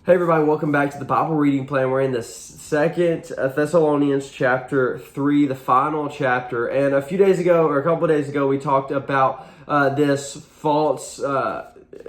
Hey everybody, welcome back to the Bible reading plan. We're in the second Thessalonians chapter 3, the final chapter. And a couple of days ago, we talked about this false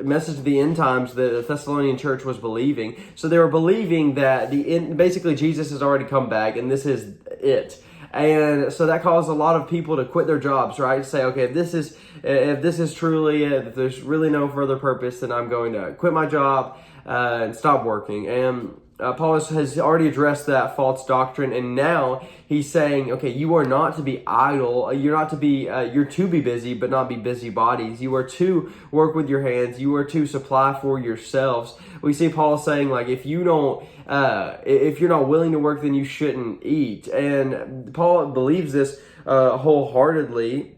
message of the end times that the Thessalonian church was believing. So they were believing that basically Jesus has already come back and this is it. And so that caused a lot of people to quit their jobs, right? Say, okay, if this is truly it, if there's really no further purpose, then I'm going to quit my job and stop working. And Paul has already addressed that false doctrine, and now he's saying, okay, you are not to be idle. You're to be busy, but not be busybodies. You are to work with your hands. You are to supply for yourselves. We see Paul saying, like, if you're not willing to work, then you shouldn't eat. And Paul believes this wholeheartedly.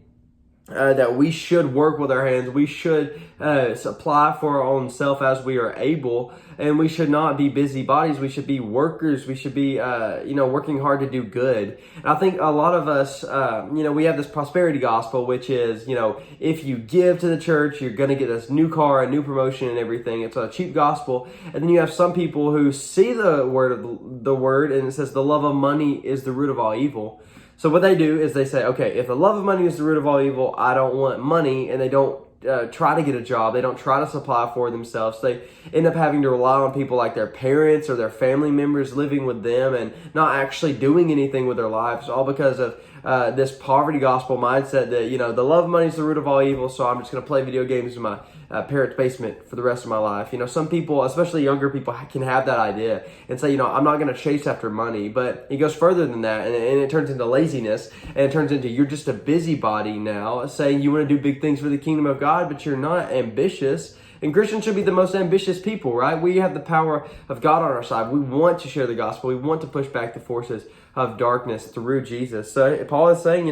That we should work with our hands. We should supply for our own self as we are able, and we should not be busybodies. We should be workers. We should be, working hard to do good. And I think a lot of us, we have this prosperity gospel, which is, if you give to the church, you're going to get this new car, a new promotion, and everything. It's a cheap gospel. And then you have some people who see the word, and it says the love of money is the root of all evil. So what they do is they say, okay, if the love of money is the root of all evil, I don't want money, and they don't try to get a job. They don't try to supply for themselves. They end up having to rely on people like their parents or their family members living with them and not actually doing anything with their lives, all because of this poverty gospel mindset that, the love of money is the root of all evil, so I'm just going to play video games in my parents' basement for the rest of my life. Some people, especially younger people, can have that idea and say, I'm not going to chase after money. But it goes further than that, and it turns into laziness, and it turns into you're just a busybody now, saying you want to do big things for the kingdom of God, but you're not ambitious. And Christians should be the most ambitious people, right? We have the power of God on our side. We want to share the gospel. We want to push back the forces of darkness through Jesus. So Paul is saying,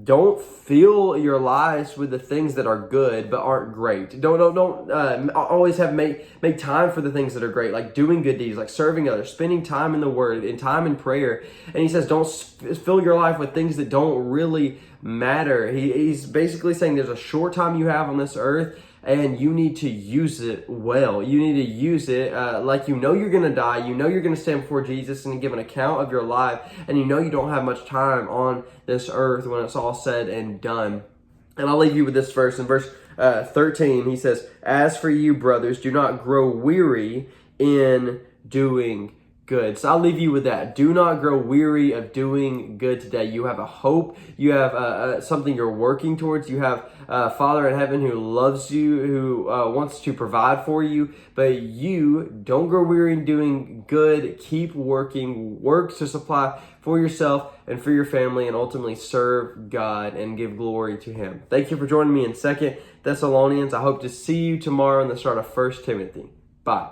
don't fill your lives with the things that are good but aren't great. Don't always make time for the things that are great, like doing good deeds, like serving others, spending time in the Word, and time in prayer. And he says, don't fill your life with things that don't really matter. He's basically saying there's a short time you have on this earth, and you need to use it well. You need to use it like you're going to die. You're going to stand before Jesus and give an account of your life. And you don't have much time on this earth when it's all said and done. And I'll leave you with this verse. In verse 13, he says, "As for you, brothers, do not grow weary in doing good." So I'll leave you with that. Do not grow weary of doing good today. You have a hope. You have something you're working towards. You have a Father in heaven who loves you, who wants to provide for you. But you don't grow weary in doing good. Keep working. Work to supply for yourself and for your family, and ultimately serve God and give glory to Him. Thank you for joining me in 2 Thessalonians. I hope to see you tomorrow in the start of 1 Timothy. Bye.